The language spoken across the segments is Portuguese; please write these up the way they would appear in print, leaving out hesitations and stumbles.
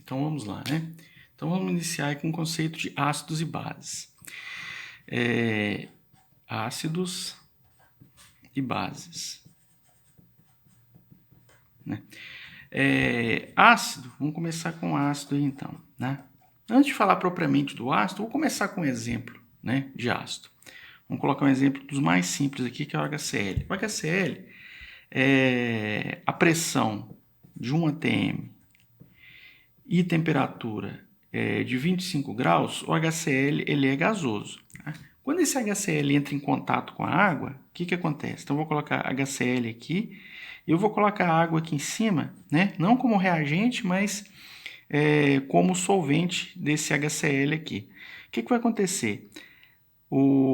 Então vamos lá, né? Então vamos iniciar com o conceito de ácidos e bases. Ácidos e bases. Né? Ácido, vamos começar com ácido aí então, né? Antes de falar propriamente do ácido, vou começar com um exemplo, né, de ácido. Vamos colocar um exemplo dos mais simples aqui, que é o HCl. O HCl, a pressão de 1 atm e temperatura de 25 graus, o HCl ele é gasoso. Tá? Quando esse HCl entra em contato com a água, o que acontece? Então, eu vou colocar HCl aqui e eu vou colocar a água aqui em cima, né? Não como reagente, mas como solvente desse HCl aqui. O que vai acontecer?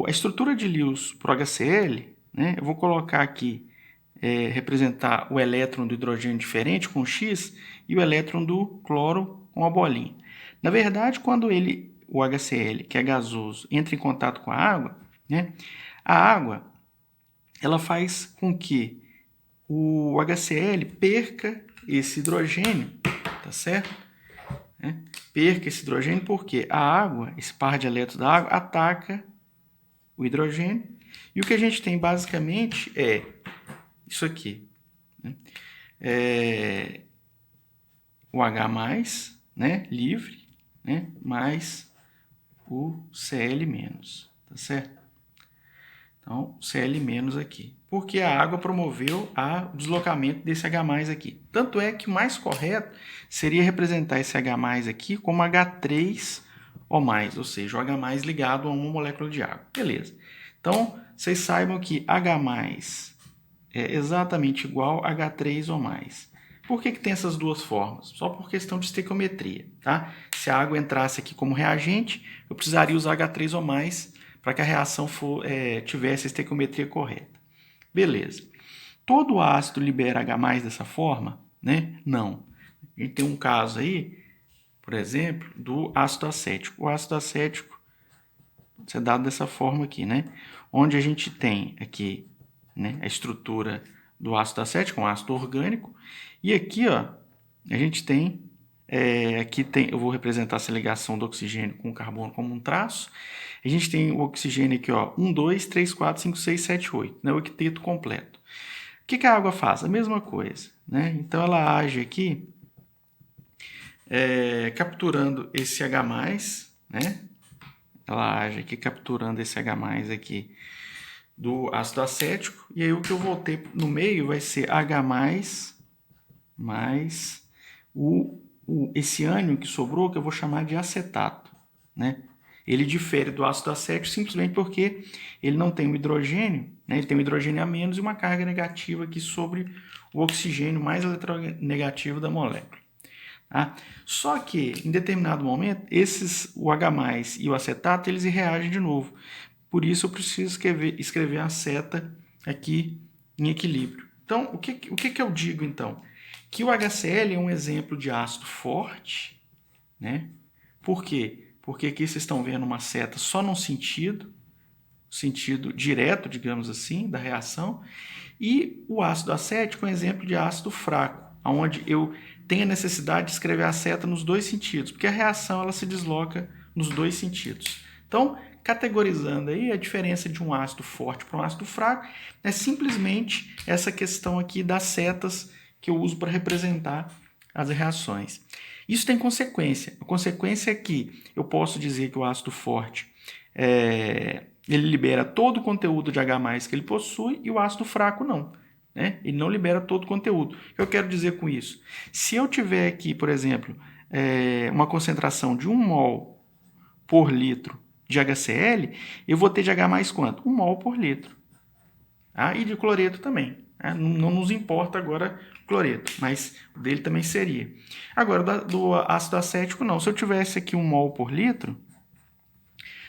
A estrutura de Lewis para o HCl, né? Eu vou colocar aqui, representar o elétron do hidrogênio diferente com X e o elétron do cloro com a bolinha. Na verdade, quando o HCl, que é gasoso, entra em contato com a água, né? A água ela faz com que o HCl perca esse hidrogênio, tá certo? Perca esse hidrogênio porque a água, esse par de elétrons da água, ataca o hidrogênio. E o que a gente tem basicamente é isso aqui. Né? O H+, né, livre, né, mais o Cl-, tá certo? Então, Cl- aqui. Porque a água promoveu o deslocamento desse H+ aqui. Tanto é que o mais correto seria representar esse H+ aqui como H3 ou seja, o H+ ligado a uma molécula de água. Beleza. Então, vocês saibam que H+ é exatamente igual a H3 ou mais. Por que tem essas duas formas? Só por questão de estequiometria, tá? Se a água entrasse aqui como reagente, eu precisaria usar H3 ou mais para que a reação tivesse a estequiometria correta. Beleza. Todo ácido libera H+ dessa forma? Né? Não. A gente tem um caso aí, por exemplo, do ácido acético. O ácido acético é dado dessa forma aqui, né? Onde a gente tem aqui, né, a estrutura do ácido acético, um ácido orgânico, e aqui, ó, a gente tem, eu vou representar essa ligação do oxigênio com o carbono como um traço. A gente tem o oxigênio aqui, ó, 1, 2, 3, 4, 5, 6, 7, 8, né, o octeto completo. O que a água faz? A mesma coisa, né? Então ela age aqui capturando esse H+, né? Ela age aqui capturando esse H+ aqui do ácido acético, e aí o que eu vou ter no meio vai ser H+, mais esse ânion que sobrou, que eu vou chamar de acetato, né? Ele difere do ácido acético simplesmente porque ele não tem o hidrogênio, né? Ele tem um hidrogênio a menos e uma carga negativa aqui sobre o oxigênio mais eletronegativo da molécula. Tá? Só que, em determinado momento, o H+ e o acetato, eles reagem de novo. Por isso, eu preciso escrever a seta aqui em equilíbrio. Então, o que eu digo, então? Que o HCl é um exemplo de ácido forte, né? Por quê? Porque aqui vocês estão vendo uma seta só num sentido direto, digamos assim, da reação, e o ácido acético é um exemplo de ácido fraco, onde eu tenho a necessidade de escrever a seta nos dois sentidos, porque a reação ela se desloca nos dois sentidos. Então, categorizando aí a diferença de um ácido forte para um ácido fraco, é simplesmente essa questão aqui das setas que eu uso para representar as reações. Isso tem consequência. A consequência é que eu posso dizer que o ácido forte ele libera todo o conteúdo de H+ que ele possui e o ácido fraco não. Né? Ele não libera todo o conteúdo. O que eu quero dizer com isso? Se eu tiver aqui, por exemplo, uma concentração de 1 mol por litro de HCl, eu vou ter de H+ quanto? 1 mol por litro. Ah, e de cloreto também. Não nos importa agora o cloreto, mas o dele também seria. Agora, do ácido acético, não. Se eu tivesse aqui 1 mol por litro,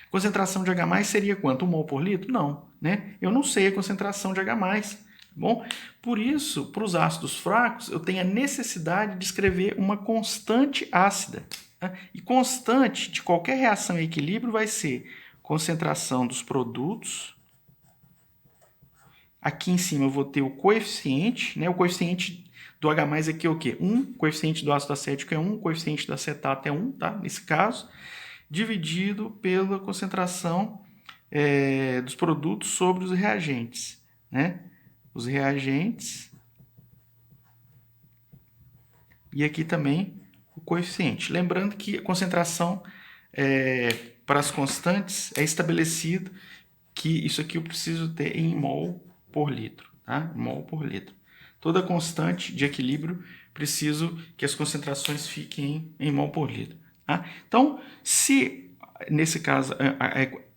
a concentração de H+ seria quanto? 1 mol por litro? Não. Né? Eu não sei a concentração de H+. Bom, por isso, para os ácidos fracos, eu tenho a necessidade de escrever uma constante ácida. Né? E constante de qualquer reação em equilíbrio vai ser concentração dos produtos. Aqui em cima eu vou ter o coeficiente, né? O coeficiente do H+ aqui é o quê? 1, coeficiente do ácido acético é 1, coeficiente do acetato é 1, tá? Nesse caso, dividido pela concentração dos produtos sobre os reagentes, né? Os reagentes e aqui também o coeficiente. Lembrando que a concentração para as constantes é estabelecido que isso aqui eu preciso ter em mol por litro, tá? Mol por litro. Toda constante de equilíbrio preciso que as concentrações fiquem em mol por litro. Tá? Então, se nesse caso a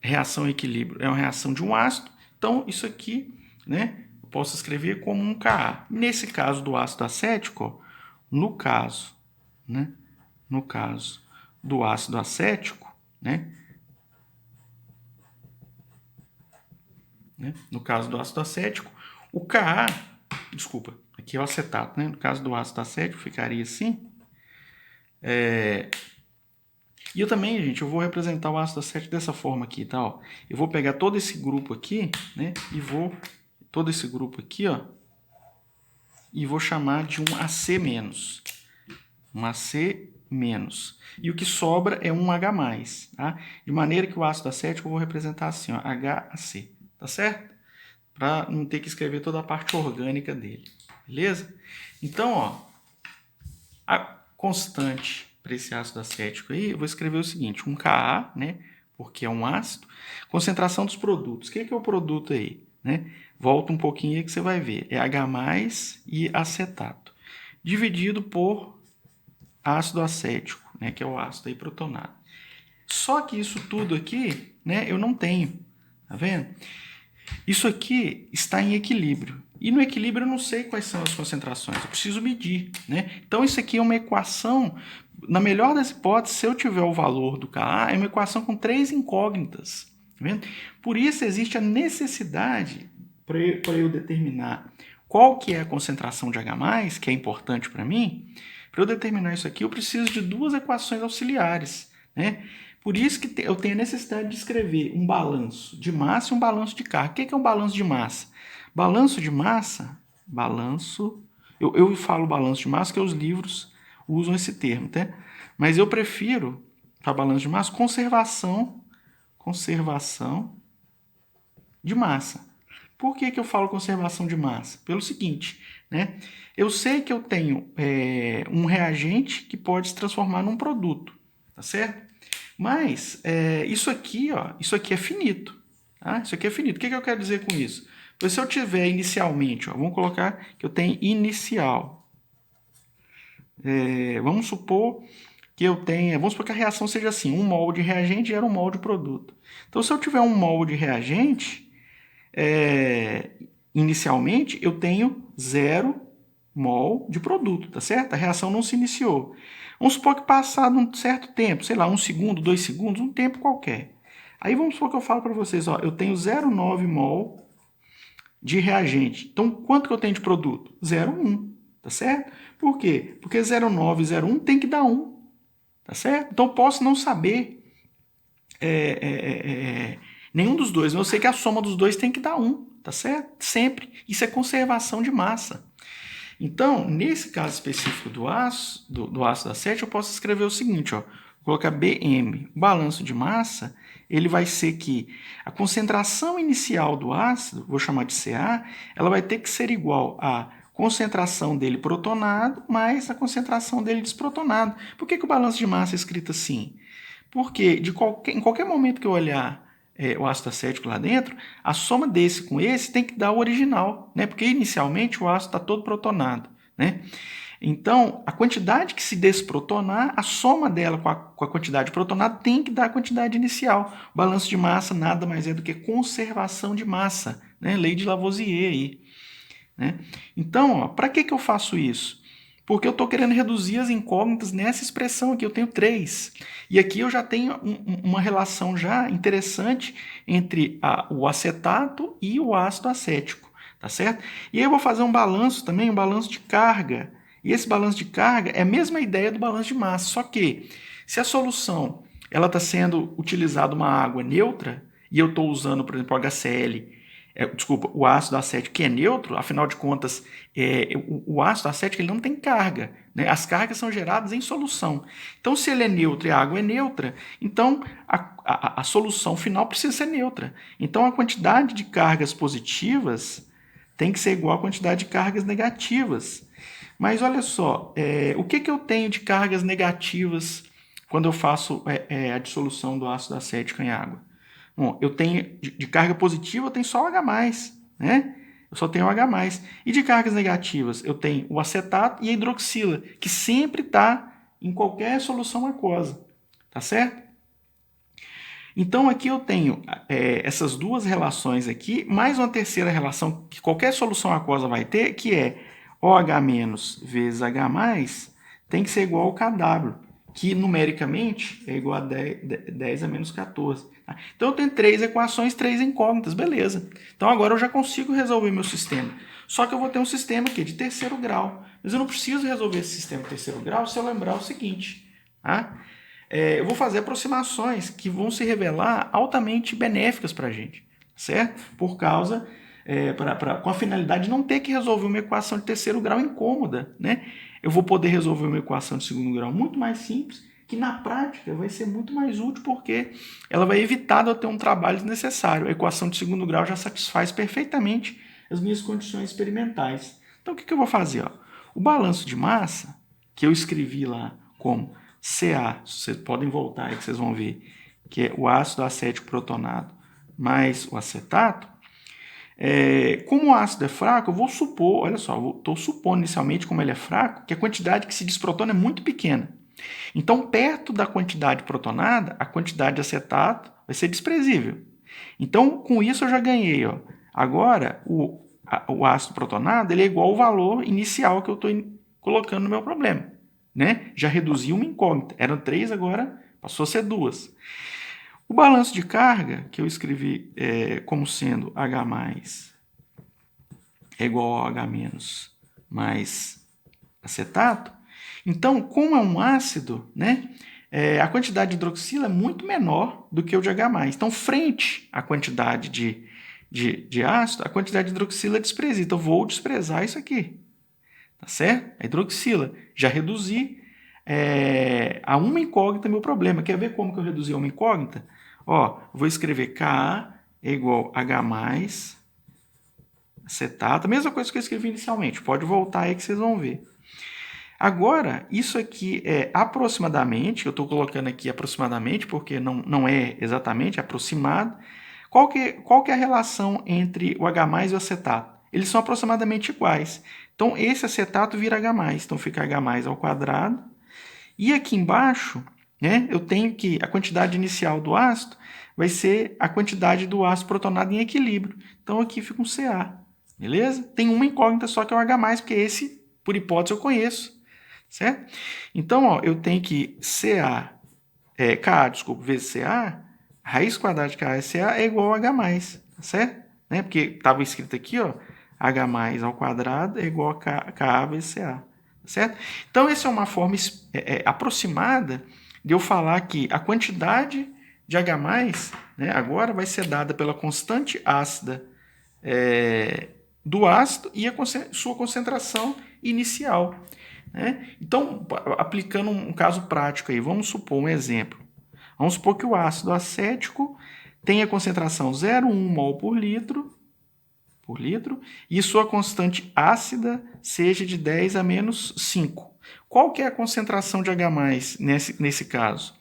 reação em equilíbrio é uma reação de um ácido, então isso aqui, né, eu posso escrever como um Ka. Nesse caso do ácido acético, no caso do ácido acético, no caso do ácido acético, o Ka, desculpa, aqui é o acetato, né? No caso do ácido acético ficaria assim. E eu também, gente, eu vou representar o ácido acético dessa forma aqui, tá? Ó, eu vou pegar todo esse grupo aqui, né? Todo esse grupo aqui, ó, e vou chamar de um AC-. Um AC-. E o que sobra é um H+, tá? De maneira que o ácido acético eu vou representar assim, ó, HAC, tá certo? Para não ter que escrever toda a parte orgânica dele, beleza? Então, ó, a constante para esse ácido acético aí, eu vou escrever o seguinte, um Ka, né? Porque é um ácido. Concentração dos produtos. O que é o produto aí, né? Volta um pouquinho aí que você vai ver. É H+ e acetato. Dividido por ácido acético, né? Que é o ácido aí protonado. Só que isso tudo aqui, né? Eu não tenho. Tá vendo? Isso aqui está em equilíbrio. E no equilíbrio eu não sei quais são as concentrações, eu preciso medir, né? Então isso aqui é uma equação, na melhor das hipóteses, se eu tiver o valor do Ka, é uma equação com 3 incógnitas. Tá vendo? Por isso existe a necessidade para eu determinar qual que é a concentração de H+, que é importante para mim. Para eu determinar isso aqui, eu preciso de 2 equações auxiliares, né? Por isso que eu tenho a necessidade de escrever um balanço de massa e um balanço de carga. O que é um balanço de massa? Balanço de massa, eu falo balanço de massa porque os livros usam esse termo, tá? Mas eu prefiro, para balanço de massa, conservação de massa. Por que eu falo conservação de massa? Pelo seguinte, né? Eu sei que eu tenho um reagente que pode se transformar num produto, tá certo? Mas isso aqui é finito. Tá? Isso aqui é finito. O que eu quero dizer com isso? Pois se eu tiver inicialmente, vamos colocar que eu tenho inicial. Vamos supor que eu tenha, vamos supor que a reação seja assim, 1 mol de reagente gera 1 mol de produto. Então, se eu tiver 1 mol de reagente, inicialmente eu tenho 0 mol de produto, tá certo? A reação não se iniciou. Vamos supor que passado um certo tempo, sei lá, 1 segundo, 2 segundos, um tempo qualquer. Aí vamos supor que eu falo para vocês, ó, eu tenho 0,9 mol de reagente. Então, quanto que eu tenho de produto? 0,1, tá certo? Por quê? Porque 0,9 e 0,1 tem que dar 1, tá certo? Então, eu posso não saber nenhum dos dois, mas eu sei que a soma dos dois tem que dar 1, tá certo? Sempre. Isso é conservação de massa. Então, nesse caso específico do ácido acético, eu posso escrever o seguinte, ó, vou colocar Bm, o balanço de massa, ele vai ser que a concentração inicial do ácido, vou chamar de Ca, ela vai ter que ser igual à concentração dele protonado mais a concentração dele desprotonado. Por que o balanço de massa é escrito assim? Porque em qualquer momento que eu olhar o ácido acético lá dentro, a soma desse com esse tem que dar o original, né? Porque inicialmente o ácido está todo protonado, né? Então, a quantidade que se desprotonar, a soma dela com a quantidade protonada tem que dar a quantidade inicial. O balanço de massa nada mais é do que conservação de massa, né? Lei de Lavoisier aí, né? Então, para que eu faço isso? Porque eu estou querendo reduzir as incógnitas nessa expressão aqui, eu tenho 3. E aqui eu já tenho uma relação já interessante entre o acetato e o ácido acético, tá certo? E aí eu vou fazer um balanço também, um balanço de carga. E esse balanço de carga é a mesma ideia do balanço de massa, só que se a solução ela está sendo utilizada uma água neutra, e eu estou usando, por exemplo, HCl, desculpa, o ácido acético que é neutro, afinal de contas, o ácido acético ele não tem carga, né? As cargas são geradas em solução. Então, se ele é neutro e a água é neutra, então a solução final precisa ser neutra. Então, a quantidade de cargas positivas tem que ser igual à quantidade de cargas negativas. Mas olha só, o que eu tenho de cargas negativas quando eu faço a dissolução do ácido acético em água? Bom, eu tenho de carga positiva, eu tenho só o H+, né? Eu só tenho o H+. E de cargas negativas, eu tenho o acetato e a hidroxila, que sempre está em qualquer solução aquosa, tá certo? Então aqui eu tenho essas duas relações aqui, mais uma terceira relação que qualquer solução aquosa vai ter, que é OH- vezes H+, tem que ser igual ao KW, que numericamente é igual a 10 a menos 14. Tá? Então eu tenho três equações, três incógnitas, beleza. Então agora eu já consigo resolver meu sistema. Só que eu vou ter um sistema aqui de terceiro grau. Mas eu não preciso resolver esse sistema de terceiro grau se eu lembrar o seguinte. Tá? Eu vou fazer aproximações que vão se revelar altamente benéficas para a gente, certo? Por causa, com a finalidade de não ter que resolver uma equação de terceiro grau incômoda, né? Eu vou poder resolver uma equação de segundo grau muito mais simples, que na prática vai ser muito mais útil porque ela vai evitar de eu ter um trabalho desnecessário. A equação de segundo grau já satisfaz perfeitamente as minhas condições experimentais. Então o que eu vou fazer? Ó? O balanço de massa, que eu escrevi lá como Ca, vocês podem voltar aí que vocês vão ver, que é o ácido acético protonado mais o acetato. Como o ácido é fraco, eu vou supor, olha só, estou supondo inicialmente, como ele é fraco, que a quantidade que se desprotona é muito pequena. Então, perto da quantidade protonada, a quantidade de acetato vai ser desprezível. Então, com isso eu já ganhei. Ó. Agora, o ácido protonado ele é igual ao valor inicial que eu estou colocando no meu problema. Né? Já reduzi uma incógnita. Eram 3, agora passou a ser 2. O balanço de carga, que eu escrevi como sendo H+ é igual a H- mais acetato, então, como é um ácido, né, a quantidade de hidroxila é muito menor do que o de H+. Então, frente à quantidade de ácido, a quantidade de hidroxila é desprezível. Então, vou desprezar isso aqui. Tá certo? A hidroxila. Já reduzi a uma incógnita meu problema. Quer ver como que eu reduzi a uma incógnita? Ó, vou escrever Ka é igual a H+ acetato. A mesma coisa que eu escrevi inicialmente. Pode voltar aí que vocês vão ver. Agora, isso aqui é aproximadamente, eu estou colocando aqui aproximadamente porque não é exatamente aproximado. Qual que é a relação entre o H+ e o acetato? Eles são aproximadamente iguais. Então, esse acetato vira H+, então fica H+ ao quadrado. E aqui embaixo, né, eu tenho que a quantidade inicial do ácido vai ser a quantidade do ácido protonado em equilíbrio. Então, aqui fica um Ca, beleza? Tem uma incógnita só que é o H+, porque esse, por hipótese, eu conheço, certo? Então, ó, eu tenho que Ka, vezes Ca, raiz quadrada de Ka é igual a H+, certo? Né? Porque estava escrito aqui, ó, H+ ao quadrado é igual a Ka vezes Ca, certo? Então, essa é uma forma aproximada de eu falar que a quantidade de H+, né, agora vai ser dada pela constante ácida do ácido e sua concentração inicial. Né? Então, aplicando um caso prático aí, vamos supor um exemplo. Vamos supor que o ácido acético tenha concentração 0,1 mol por litro e sua constante ácida seja de 10 a menos 5. Qual que é a concentração de H+ nesse caso?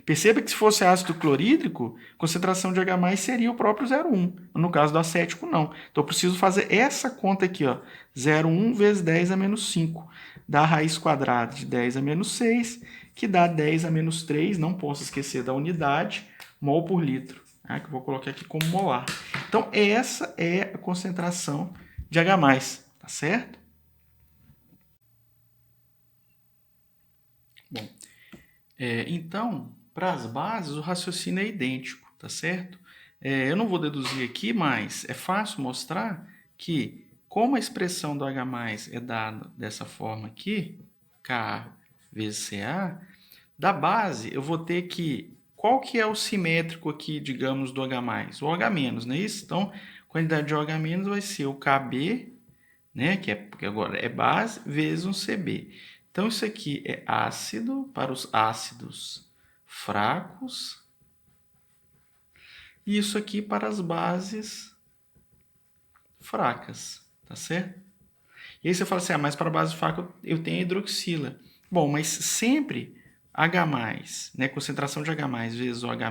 Perceba que se fosse ácido clorídrico, a concentração de H+ seria o próprio 0,1. No caso do acético, não. Então, eu preciso fazer essa conta aqui, ó, 0,1 vezes 10 a menos 5. Dá a raiz quadrada de 10 a menos 6, que dá 10 a menos 3, não posso esquecer da unidade, mol por litro, né, que eu vou colocar aqui como molar. Então, essa é a concentração de H+, tá certo? Bom, então, para as bases, o raciocínio é idêntico, tá certo? Eu não vou deduzir aqui, mas é fácil mostrar que, como a expressão do H+ é dada dessa forma aqui, Ka vezes Ca, da base eu vou ter que... Qual que é o simétrico aqui, digamos, do H+? O H-, não é isso? Então, quantidade de OH- vai ser o Kb, né, porque agora é base, vezes um Cb. Então, isso aqui é ácido para os ácidos fracos e isso aqui para as bases fracas, tá certo? E aí você fala assim, mas para a base fraca eu tenho a hidroxila. Bom, mas sempre H+, né, concentração de H+, vezes o H-,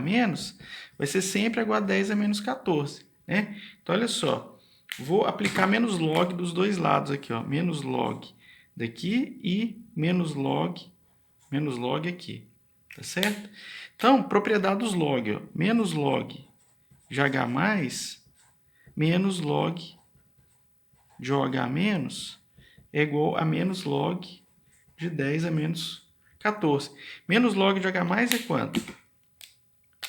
vai ser sempre igual a 10 a menos 14, né? Então, olha só, vou aplicar menos log dos dois lados aqui, ó, menos log daqui e menos log aqui, tá certo? Então, propriedade dos log, ó, menos log de H+, menos log de OH- é igual a menos log de 10 a menos 14. Menos log de H+ é quanto?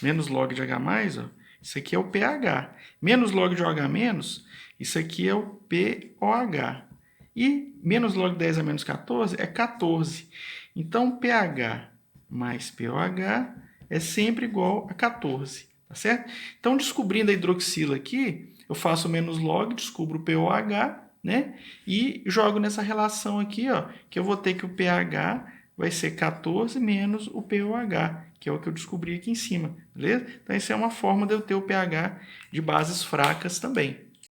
Menos log de H+, ó, isso aqui é o pH. Menos log de OH-, isso aqui é o POH. E menos log de 10 a menos 14 é 14. Então, pH mais pOH é sempre igual a 14, tá certo? Então, descobrindo a hidroxila aqui, eu faço menos log, descubro o pOH, né? E jogo nessa relação aqui, ó, que eu vou ter que o pH vai ser 14 menos o pOH, que é o que eu descobri aqui em cima, beleza? Então, essa é uma forma de eu ter o pH de bases fracas também.